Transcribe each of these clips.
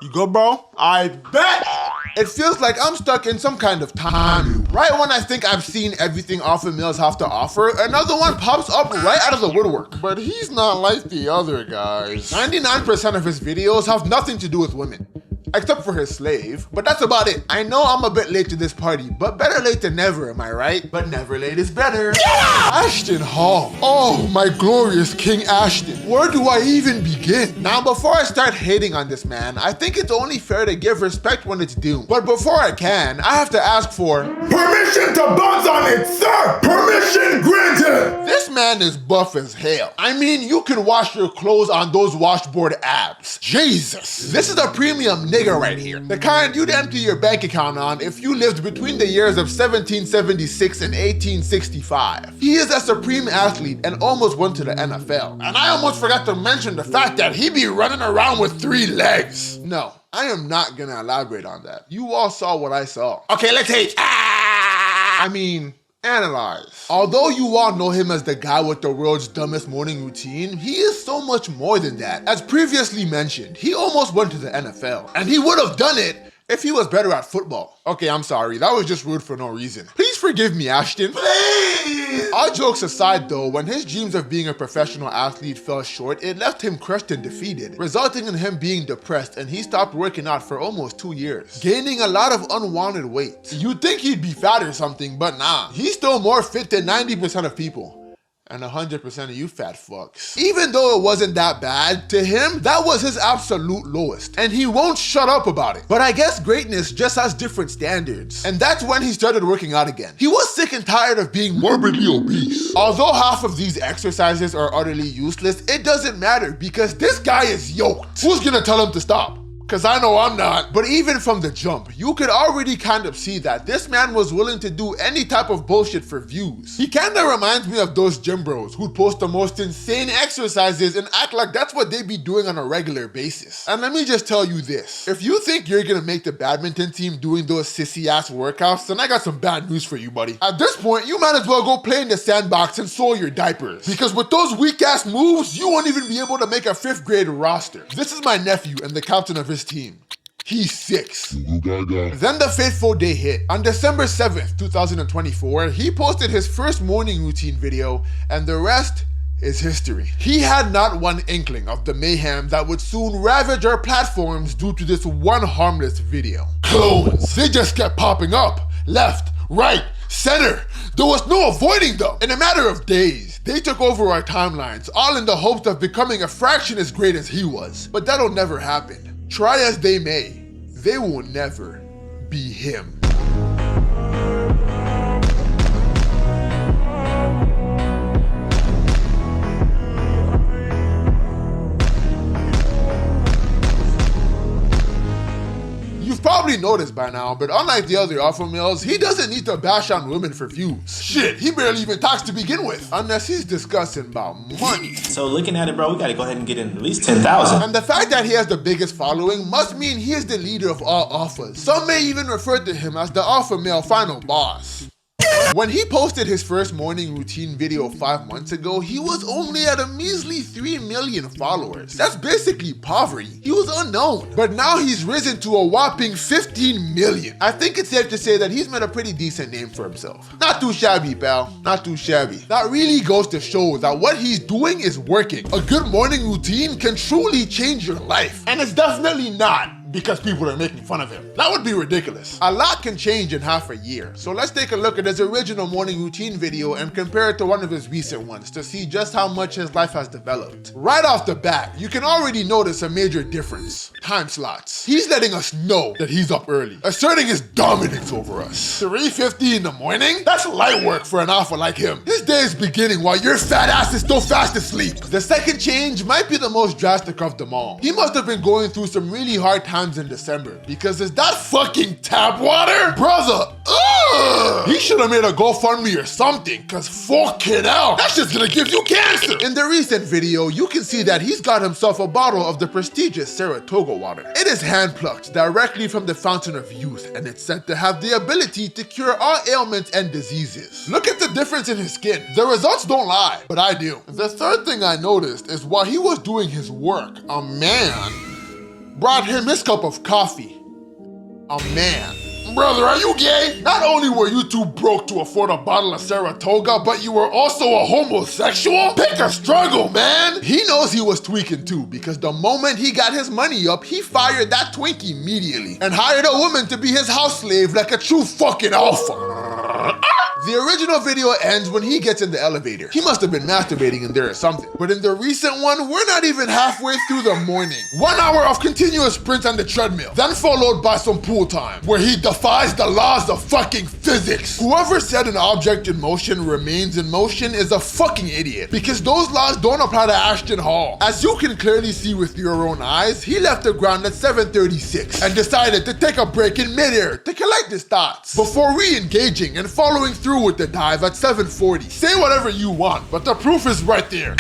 You good, bro? I bet! It feels like I'm stuck in some kind of time loop. Right when I think I've seen everything Alpha males have to offer, another one pops up right out of the woodwork. But he's not like the other guys. 99% of his videos have nothing to do with women. Except for his slave, but that's about it. I know I'm a bit late to this party, but better late than never, am I right? But never late is better. Ashton Hall. Oh, my glorious King Ashton. Where do I even begin? Now, before I start hating on this man, I think it's only fair to give respect when it's due. But before I can, I have to ask for permission to buzz on it, sir! Permission granted! This man is buff as hell. I mean, you can wash your clothes on those washboard abs. Jesus. This is a premium nigga right here. The kind you'd empty your bank account on if you lived between the years of 1776 and 1865. He is a supreme athlete and almost went to the NFL. And I almost forgot to mention the fact that he be running around with 3 legs. No, I am not gonna elaborate on that. You all saw what I saw. Okay, let's hate. I mean, analyze. Although you all know him as the guy with the world's dumbest morning routine, he is so much more than that. As previously mentioned, he almost went to the NFL, and he would have done it if he was better at football. Okay, I'm sorry, that was just rude for no reason. Please forgive me, Ashton. Please! All jokes aside though, when his dreams of being a professional athlete fell short, it left him crushed and defeated, resulting in him being depressed, and he stopped working out for almost 2 years, gaining a lot of unwanted weight. You'd think he'd be fat or something, but nah. He's still more fit than 90% of people. And 100% of you fat fucks. Even though it wasn't that bad, to him, that was his absolute lowest. And he won't shut up about it. But I guess greatness just has different standards. And that's when he started working out again. He was sick and tired of being morbidly obese. Although half of these exercises are utterly useless, it doesn't matter because this guy is yoked. Who's gonna tell him to stop? Cause I know I'm not. But even from the jump, you could already kind of see that this man was willing to do any type of bullshit for views. He kinda reminds me of those gym bros who'd post the most insane exercises and act like that's what they be doing on a regular basis. And let me just tell you this, if you think you're gonna make the badminton team doing those sissy ass workouts, then I got some bad news for you, buddy. At this point, you might as well go play in the sandbox and soil your diapers. Because with those weak ass moves, you won't even be able to make a 5th grade roster. This is my nephew and the captain of his team. He's 6. Then the fateful day hit. On December 7th, 2024, he posted his first morning routine video, and the rest is history. He had not one inkling of the mayhem that would soon ravage our platforms due to this one harmless video. Clones, they just kept popping up, left, right, center. There was no avoiding them. In a matter of days, they took over our timelines, all in the hopes of becoming a fraction as great as he was. But that'll never happen. Try as they may, they will never be him. You've probably noticed by now, but unlike the other alpha males, he doesn't need to bash on women for views. Shit, he barely even talks to begin with, unless he's discussing about money. So looking at it, bro, we gotta go ahead and get in at least 10,000. And the fact that he has the biggest following must mean he is the leader of all alphas. Some may even refer to him as the alpha male final boss. When he posted his first morning routine video 5 months ago, he was only at a measly 3 million followers. That's basically poverty. He was unknown. But now he's risen to a whopping 15 million. I think it's safe to say that he's made a pretty decent name for himself. Not too shabby, pal. Not too shabby. That really goes to show that what he's doing is working. A good morning routine can truly change your life. And it's definitely not because people are making fun of him. That would be ridiculous. A lot can change in half a year. So let's take a look at his original morning routine video and compare it to one of his recent ones to see just how much his life has developed. Right off the bat, you can already notice a major difference. Time slots. He's letting us know that he's up early, asserting his dominance over us. 3:50 in the morning? That's light work for an alpha like him. His day is beginning while your fat ass is still fast asleep. The second change might be the most drastic of them all. He must have been going through some really hard times in December, because is that fucking tap water? Brother, he should have made a GoFundMe or something, cause fucking hell, that's just gonna give you cancer. In the recent video, you can see that he's got himself a bottle of the prestigious Saratoga water. It is hand-plucked directly from the fountain of youth, and it's said to have the ability to cure all ailments and diseases. Look at the difference in his skin. The results don't lie, but I do. The third thing I noticed is while he was doing his work, a man brought him his cup of coffee. A man. Brother, are you gay? Not only were you too broke to afford a bottle of Saratoga, but you were also a homosexual? Pick a struggle, man! He knows he was tweaking too, because the moment he got his money up, he fired that twink immediately and hired a woman to be his house slave like a true fucking alpha. The original video ends when he gets in the elevator. He must have been masturbating in there or something. But in the recent one, we're not even halfway through the morning. 1 hour of continuous sprints on the treadmill, then followed by some pool time, where he defies the laws of fucking physics. Whoever said an object in motion remains in motion is a fucking idiot, because those laws don't apply to Ashton Hall. As you can clearly see with your own eyes, he left the ground at 7:36 and decided to take a break in midair to collect his thoughts before re-engaging and following through with the dive at 7:40. Say whatever you want, but the proof is right there.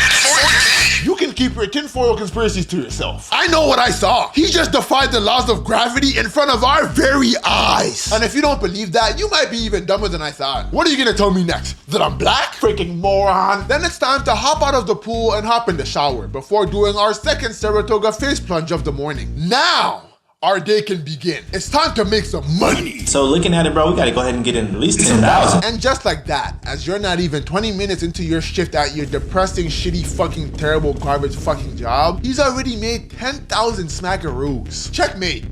You can keep your tinfoil conspiracies to yourself. I know what I saw. He just defied the laws of gravity in front of our very eyes. And if you don't believe that, you might be even dumber than I thought. What are you gonna tell me next? That I'm black? Freaking moron. Then it's time to hop out of the pool and hop in the shower before doing our second Saratoga face plunge of the morning. Now, our day can begin. It's time to make some money. So looking at it, bro, we gotta go ahead and get in at least 10,000. And just like that, as you're not even 20 minutes into your shift at your depressing, shitty, fucking, terrible, garbage fucking job, he's already made 10,000 smackaroos. Checkmate,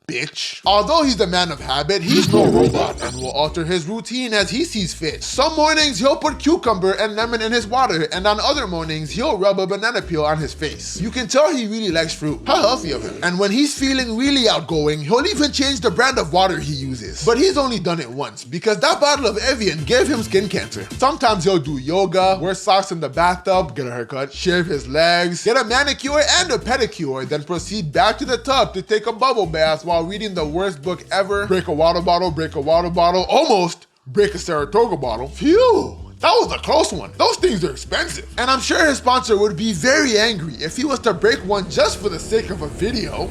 bitch. Although he's a man of habit, he's no robot and will alter his routine as he sees fit. Some mornings he'll put cucumber and lemon in his water, and on other mornings he'll rub a banana peel on his face. You can tell he really likes fruit. How healthy of him. And when he's feeling really outgoing, he'll even change the brand of water he uses. But he's only done it once, because that bottle of Evian gave him skin cancer. Sometimes he'll do yoga, wear socks in the bathtub, get a haircut, shave his legs, get a manicure and a pedicure, then proceed back to the tub to take a bubble bath while reading the worst book ever, break a water bottle, almost break a Saratoga bottle. Phew, that was a close one. Those things are expensive. And I'm sure his sponsor would be very angry if he was to break one just for the sake of a video.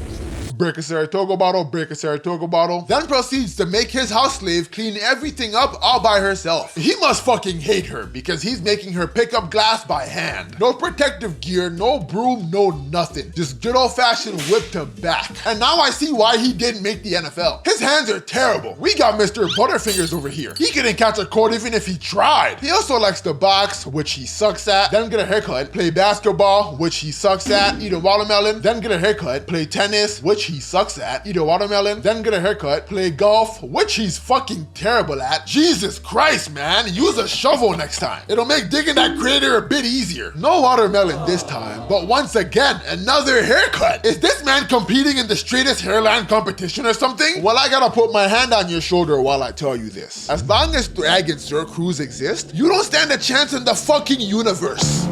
Break a Saratoga bottle, then proceeds to make his house slave clean everything up all by herself. He must fucking hate her because he's making her pick up glass by hand. No protective gear, no broom, no nothing. Just good old fashioned whip to back. And now I see why he didn't make the NFL. His hands are terrible. We got Mr. Butterfingers over here. He couldn't catch a cold even if he tried. He also likes to box, which he sucks at, then get a haircut, play basketball, which he sucks at, eat a watermelon, then get a haircut, play tennis, which he sucks at, eat a watermelon, then get a haircut, play golf, which he's fucking terrible at. Jesus Christ, man, use a shovel next time. It'll make digging that crater a bit easier. No watermelon this time, but once again, another haircut. Is this man competing in the straightest hairline competition or something? Well, I gotta put my hand on your shoulder while I tell you this. As long as drag and circles exist, you don't stand a chance in the fucking universe.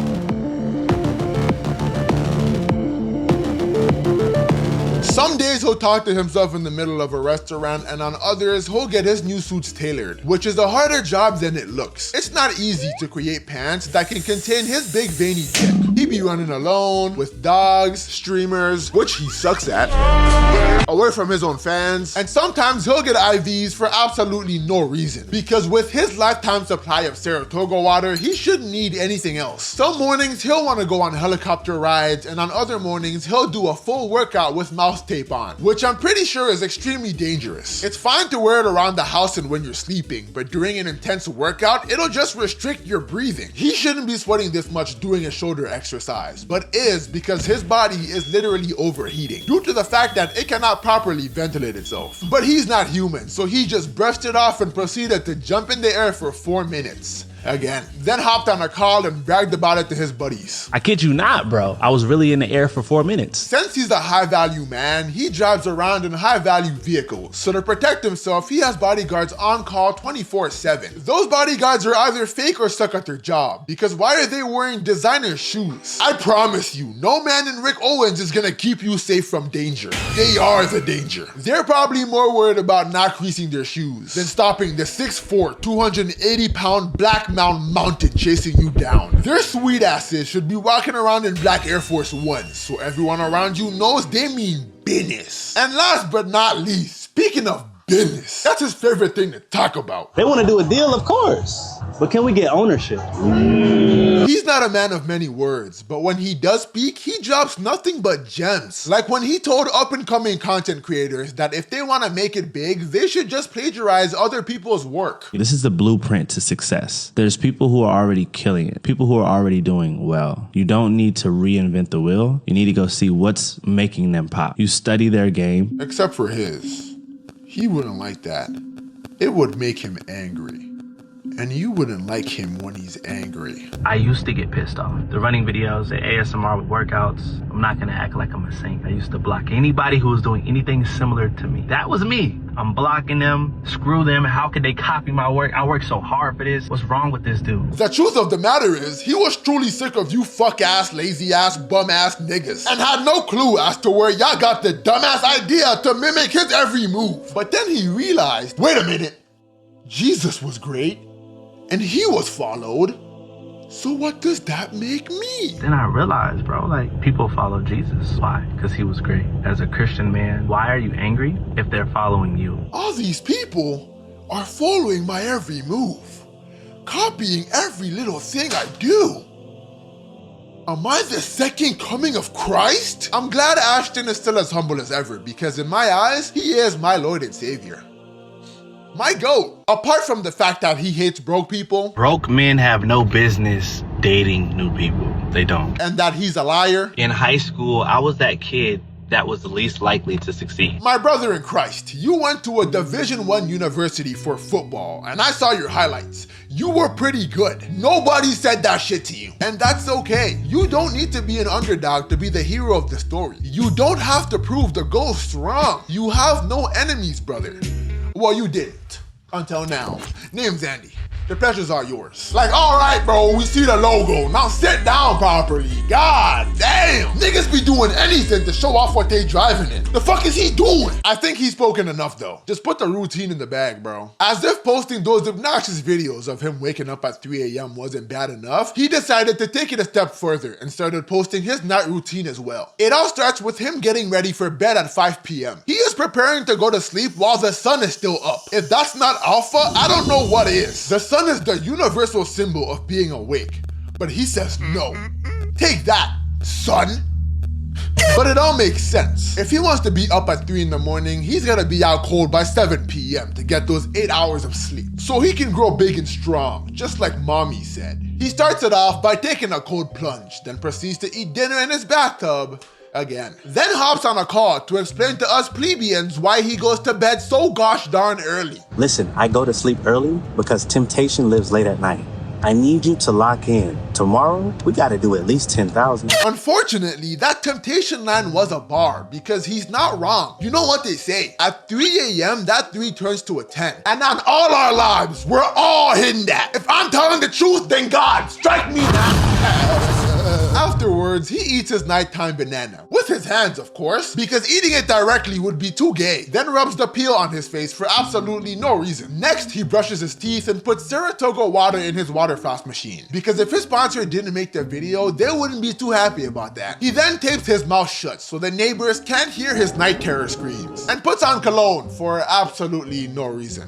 Some days he'll talk to himself in the middle of a restaurant, and on others he'll get his new suits tailored, which is a harder job than it looks. It's not easy to create pants that can contain his big veiny dick. He be running alone, with dogs, streamers, which he sucks at, away from his own fans, and sometimes he'll get IVs for absolutely no reason, because with his lifetime supply of Saratoga water, he shouldn't need anything else. Some mornings he'll want to go on helicopter rides, and on other mornings he'll do a full workout with mouse tape on, which I'm pretty sure is extremely dangerous. It's fine to wear it around the house and when you're sleeping, but during an intense workout, it'll just restrict your breathing. He shouldn't be sweating this much doing a shoulder exercise, but is because his body is literally overheating due to the fact that it cannot properly ventilate itself. But he's not human, so he just brushed it off and proceeded to jump in the air for 4 minutes. Again. Then hopped on a call and bragged about it to his buddies. I kid you not, bro. I was really in the air for 4 minutes. Since he's a high-value man, he drives around in high-value vehicles. So to protect himself, he has bodyguards on call 24/7. Those bodyguards are either fake or suck at their job, because why are they wearing designer shoes? I promise you, no man in Rick Owens is gonna keep you safe from danger. They are the danger. They're probably more worried about not creasing their shoes than stopping the 6'4", 280-pound black mountain chasing you down. Their sweet asses should be walking around in black Air Force Ones, so everyone around you knows they mean business. And last but not least, speaking of business, that's his favorite thing to talk about. They want to do a deal, of course. But can we get ownership? He's not a man of many words, but when he does speak, he drops nothing but gems. Like when he told up-and-coming content creators that if they want to make it big, they should just plagiarize other people's work. This is the blueprint to success. There's people who are already killing it, people who are already doing well. You don't need to reinvent the wheel. You need to go see what's making them pop. You study their game. Except for his. He wouldn't like that. It would make him angry. And you wouldn't like him when he's angry. I used to get pissed off. The running videos, the ASMR with workouts, I'm not gonna act like I'm a saint. I used to block anybody who was doing anything similar to me. That was me. I'm blocking them. Screw them. How could they copy my work? I worked so hard for this. What's wrong with this dude? The truth of the matter is, he was truly sick of you fuck-ass, lazy-ass, bum-ass niggas and had no clue as to where y'all got the dumbass idea to mimic his every move. But then he realized, wait a minute, Jesus was great and he was followed. So what does that make me? Then I realized, bro, like, people follow Jesus. Why? Because he was great. As a Christian man, why are you angry if they're following you? All these people are following my every move, copying every little thing I do. Am I the second coming of Christ? I'm glad Ashton is still as humble as ever, because in my eyes, he is my Lord and Savior. My GOAT. Apart from the fact that he hates broke people. Broke men have no business dating new people. They don't. And that he's a liar. In high school, I was that kid that was the least likely to succeed. My brother in Christ, you went to a Division I university for football, and I saw your highlights. You were pretty good. Nobody said that shit to you. And that's okay. You don't need to be an underdog to be the hero of the story. You don't have to prove the ghost wrong. You have no enemies, brother. Well, you didn't. Until now. Name's Andy. The pleasures are yours. Like, all right, bro, we see the logo. Now sit down properly. God damn. Niggas be doing anything to show off what they driving in. The fuck is he doing? I think he's spoken enough, though. Just put the routine in the bag, bro. As if posting those obnoxious videos of him waking up at 3 a.m. wasn't bad enough, he decided to take it a step further and started posting his night routine as well. It all starts with him getting ready for bed at 5 p.m. He is preparing to go to sleep while the sun is still up. If that's not alpha, I don't know what is. The sun is the universal symbol of being awake, but he says no. Take that, son. But it all makes sense. If he wants to be up at 3 in the morning, he's gotta be out cold by 7 p.m. to get those 8 hours of sleep, so he can grow big and strong, just like mommy said. He starts it off by taking a cold plunge, then proceeds to eat dinner in his bathtub again. Then hops on a call to explain to us plebeians why he goes to bed so gosh darn early. Listen, I go to sleep early because temptation lives late at night. I need you to lock in. Tomorrow, we gotta do at least 10,000. Unfortunately, that temptation line was a bar because he's not wrong. You know what they say, at 3 a.m., that 3 turns to a 10. And on all our lives, we're all hitting that. If I'm telling the truth, then God, strike me now. Afterwards, he eats his nighttime banana. With his hands, of course, because eating it directly would be too gay. Then rubs the peel on his face for absolutely no reason. Next, he brushes his teeth and puts Saratoga water in his water frost machine. Because if his sponsor didn't make the video, they wouldn't be too happy about that. He then tapes his mouth shut so the neighbors can't hear his night terror screams. And puts on cologne for absolutely no reason.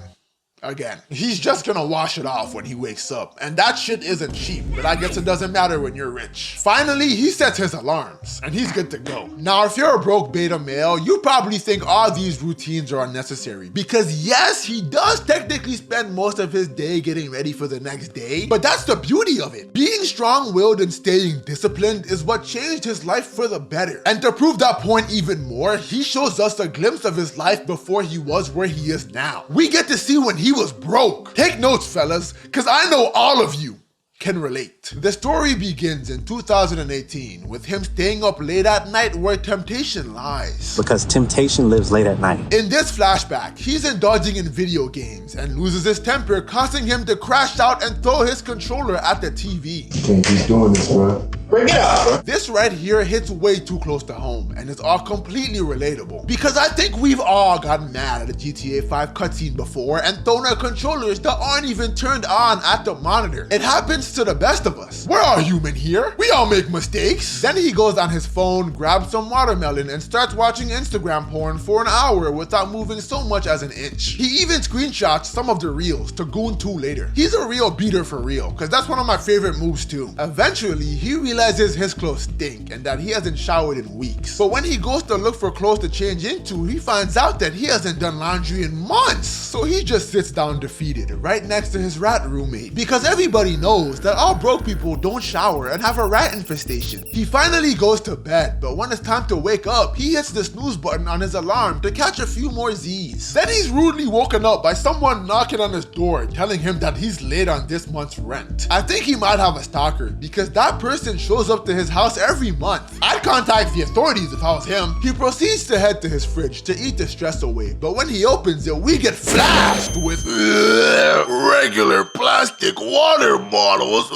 Again, he's just gonna wash it off when he wakes up, and that shit isn't cheap, but I guess it doesn't matter when you're rich. Finally, he sets his alarms, and he's good to go. Now, if you're a broke beta male, you probably think all these routines are unnecessary, because yes, he does technically spend most of his day getting ready for the next day, but that's the beauty of it. Being strong-willed and staying disciplined is what changed his life for the better. And to prove that point even more, he shows us a glimpse of his life before he was where he is now. We get to see when he was broke. Take notes, fellas, because I know all of you can relate. The story begins in 2018 with him staying up late at night where temptation lies. Because temptation lives late at night. In this flashback, he's indulging in video games and loses his temper, causing him to crash out and throw his controller at the TV. You can't keep doing this, bro. Bring it up. This right here hits way too close to home and is all completely relatable. Because I think we've all gotten mad at a GTA 5 cutscene before and thrown our controllers that aren't even turned on at the monitor. It happens to the best of us. We're all human here. We all make mistakes. Then he goes on his phone, grabs some watermelon, and starts watching Instagram porn for an hour without moving so much as an inch. He even screenshots some of the reels to Goon 2 later. He's a real beater for real, because that's one of my favorite moves too. Eventually, he realizes his clothes stink and that he hasn't showered in weeks. But when he goes to look for clothes to change into, he finds out that he hasn't done laundry in months. So he just sits down defeated right next to his rat roommate, because everybody knows that all broke people don't shower and have a rat infestation. He finally goes to bed, but when it's time to wake up, he hits the snooze button on his alarm to catch a few more Z's. Then he's rudely woken up by someone knocking on his door telling him that he's late on this month's rent. I think he might have a stalker, because that person shows up to his house every month. I'd contact the authorities if I was him. He proceeds to head to his fridge to eat the stress away, but when he opens it, we get flashed with regular plastic water bottles.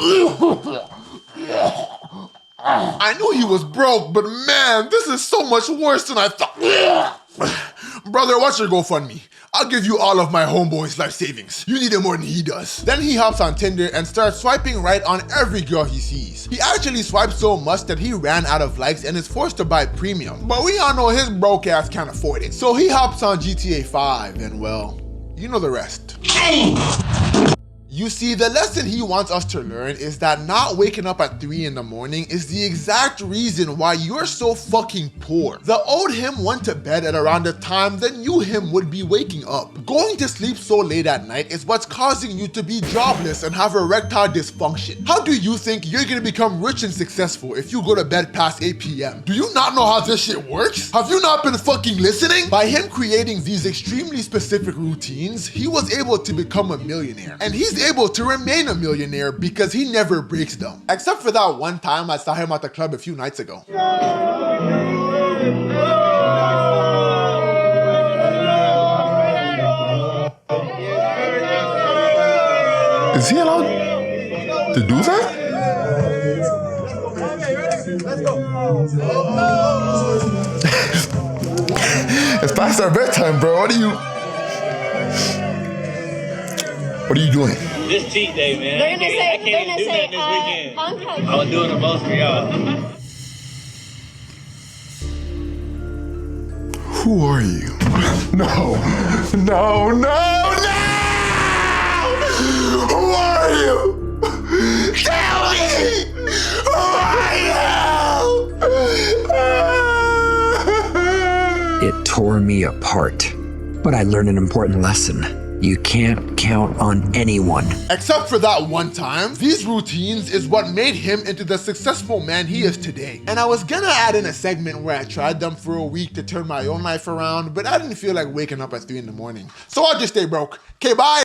I knew he was broke, but man, this is so much worse than I thought. Brother, what's your GoFundMe? I'll give you all of my homeboy's life savings. You need it more than he does. Then he hops on Tinder and starts swiping right on every girl he sees. He actually swipes so much that he ran out of likes and is forced to buy premium. But we all know his broke ass can't afford it. So he hops on GTA 5 and well, you know the rest. You see, the lesson he wants us to learn is that not waking up at 3 in the morning is the exact reason why you're so fucking poor. The old him went to bed at around the time the new him would be waking up. Going to sleep so late at night is what's causing you to be jobless and have erectile dysfunction. How do you think you're gonna become rich and successful if you go to bed past 8 p.m.? Do you not know how this shit works? Have you not been fucking listening? By him creating these extremely specific routines, he was able to become a millionaire. And he's able to remain a millionaire because he never breaks them. Except for that one time I saw him at the club a few nights ago. Is he allowed to do that? Let's go. It's past our bedtime, bro. What are you doing? This cheat day, man. They're gonna say, I can't even do that this weekend. Unconventional. I was doing the most for y'all. Who are you? No. Who are you? Tell me! Who are you? It tore me apart, but I learned an important lesson. You can't count on anyone. Except for that one time, these routines is what made him into the successful man he is today. And I was gonna add in a segment where I tried them for a week to turn my own life around, but I didn't feel like waking up at 3 in the morning. So I'll just stay broke. Okay, bye.